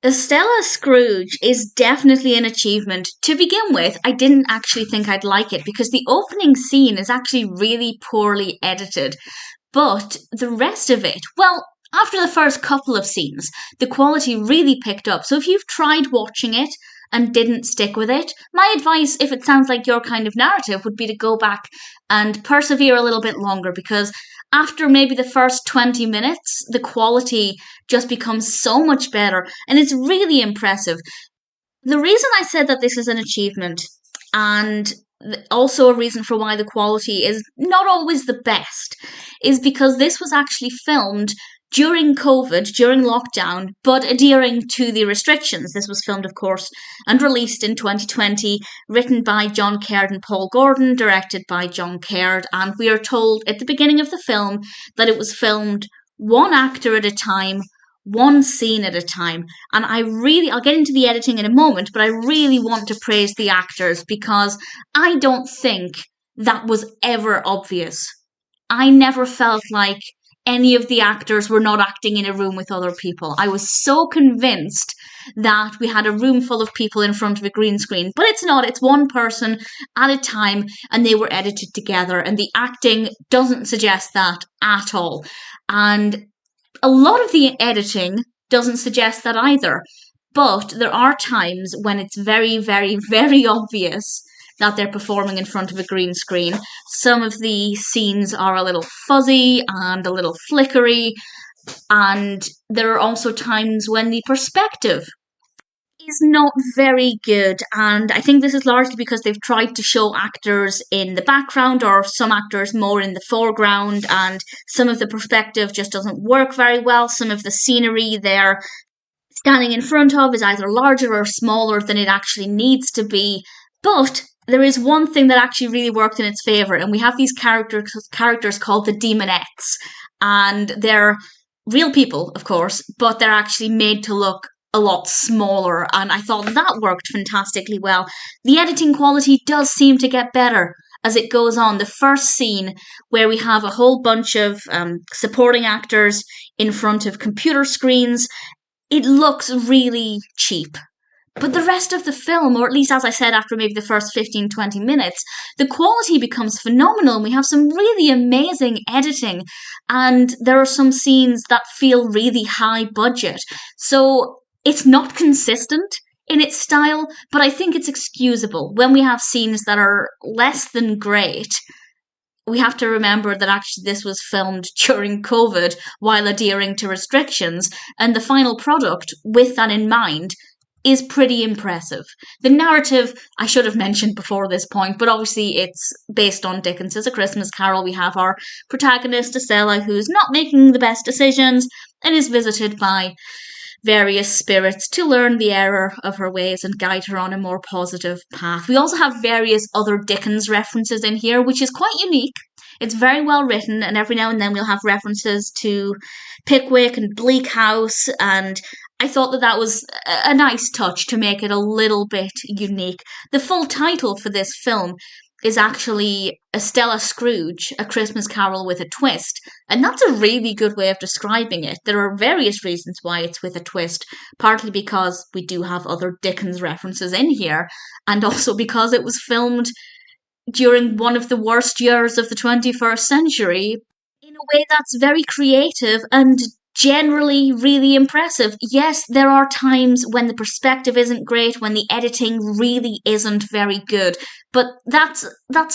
Estella Scrooge is definitely an achievement. To begin with, I didn't actually think I'd like it because the opening scene is actually really poorly edited. But the rest of it, well, after the first couple of scenes, the quality really picked up. So if you've tried watching it and didn't stick with it, my advice, if it sounds like your kind of narrative, would be to go back and persevere a little bit longer because after maybe the first 20 minutes, the quality just becomes so much better and it's really impressive. The reason I said that this is an achievement and also a reason for why the quality is not always the best is because this was actually filmed during COVID, during lockdown, but adhering to the restrictions. This was filmed, of course, and released in 2020, written by John Caird and Paul Gordon, directed by John Caird, and we are told at the beginning of the film that it was filmed one actor at a time, one scene at a time. And I'll get into the editing in a moment, but I really want to praise the actors because I don't think that was ever obvious. I never felt like any of the actors were not acting in a room with other people. I was so convinced that we had a room full of people in front of a green screen, but it's not. It's one person at a time and they were edited together and the acting doesn't suggest that at all. And a lot of the editing doesn't suggest that either, but there are times when it's very, very, very obvious that they're performing in front of a green screen. Some of the scenes are a little fuzzy and a little flickery, and there are also times when the perspective is not very good, and I think this is largely because they've tried to show actors in the background or some actors more in the foreground, and some of the perspective just doesn't work very well. Some of the scenery they're standing in front of is either larger or smaller than it actually needs to be, but there is one thing that actually really worked in its favour, and we have these characters called the Demonettes, and they're real people, of course, but they're actually made to look a lot smaller, and I thought that worked fantastically well. The editing quality does seem to get better as it goes on. The first scene where we have a whole bunch of supporting actors in front of computer screens, it looks really cheap. But the rest of the film, or at least as I said, after maybe the first 15-20 minutes, the quality becomes phenomenal and we have some really amazing editing and there are some scenes that feel really high budget. So it's not consistent in its style, but I think it's excusable. When we have scenes that are less than great, we have to remember that actually this was filmed during COVID while adhering to restrictions, and the final product, with that in mind, is pretty impressive. The narrative, I should have mentioned before this point, but obviously it's based on Dickens's A Christmas Carol. We have our protagonist, Estella, who's not making the best decisions and is visited by various spirits to learn the error of her ways and guide her on a more positive path. We also have various other Dickens references in here, which is quite unique. It's very well written, and every now and then we'll have references to Pickwick and Bleak House, and I thought that was a nice touch to make it a little bit unique. The full title for this film is actually Estella Scrooge, A Christmas Carol with a Twist, and that's a really good way of describing it. There are various reasons why it's with a twist, partly because we do have other Dickens references in here, and also because it was filmed during one of the worst years of the 21st century in a way that's very creative and generally really impressive. Yes, there are times when the perspective isn't great, when the editing really isn't very good, but that's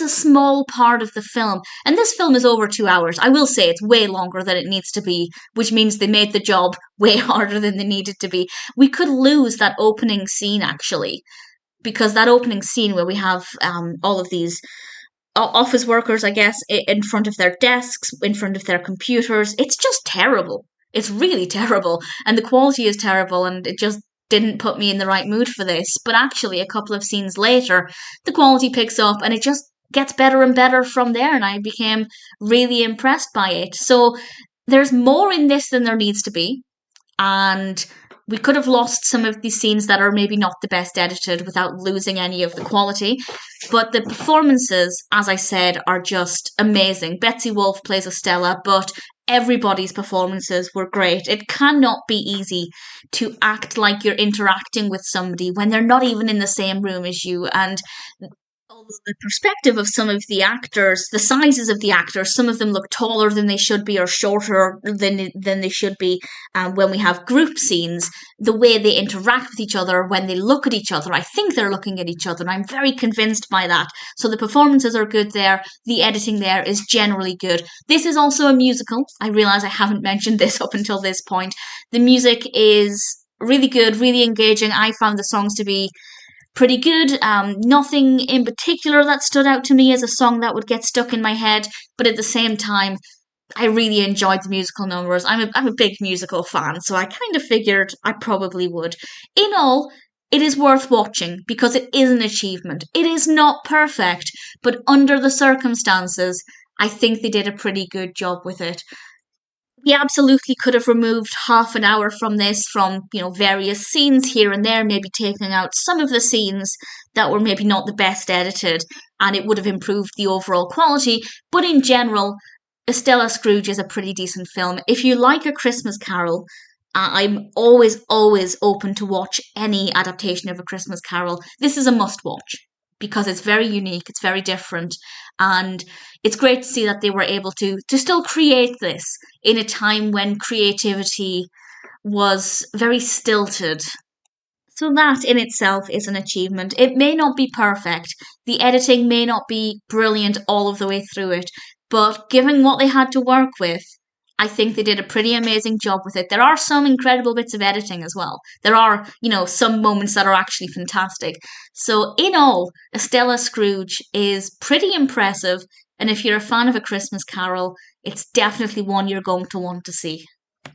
a small part of the film. And this film is over 2 hours. I will say it's way longer than it needs to be, which means they made the job way harder than they needed to be. We could lose that opening scene, actually, because that opening scene where we have all of these office workers, I guess, in front of their desks, in front of their computers, it's just terrible. It's really terrible, and the quality is terrible, and it just didn't put me in the right mood for this. But actually, a couple of scenes later, the quality picks up, and it just gets better and better from there, and I became really impressed by it. So there's more in this than there needs to be, and we could have lost some of these scenes that are maybe not the best edited without losing any of the quality. But the performances, as I said, are just amazing. Betsy Wolfe plays Estella, but everybody's performances were great. It cannot be easy to act like you're interacting with somebody when they're not even in the same room as you. And although the perspective of some of the actors, the sizes of the actors, some of them look taller than they should be or shorter than they should be. When we have group scenes, the way they interact with each other, when they look at each other, I think they're looking at each other, and I'm very convinced by that. So the performances are good there. The editing there is generally good. This is also a musical. I realise I haven't mentioned this up until this point. The music is really good, really engaging. I found the songs to be pretty good. Nothing in particular that stood out to me as a song that would get stuck in my head, but at the same time, I really enjoyed the musical numbers. I'm a big musical fan, so I kind of figured I probably would. In all, it is worth watching because it is an achievement. It is not perfect, but under the circumstances, I think they did a pretty good job with it. We absolutely could have removed half an hour from this, from various scenes here and there, maybe taking out some of the scenes that were maybe not the best edited, and it would have improved the overall quality. But in general, Estella Scrooge is a pretty decent film. If you like A Christmas Carol, I'm always open to watch any adaptation of A Christmas Carol. This is a must watch because it's very unique, it's very different, and it's great to see that they were able to still create this in a time when creativity was very stilted. So that in itself is an achievement. It may not be perfect. The editing may not be brilliant all of the way through it, but given what they had to work with, I think they did a pretty amazing job with it. There are some incredible bits of editing as well. There are, some moments that are actually fantastic. So in all, Estella Scrooge is pretty impressive, and if you're a fan of A Christmas Carol, it's definitely one you're going to want to see.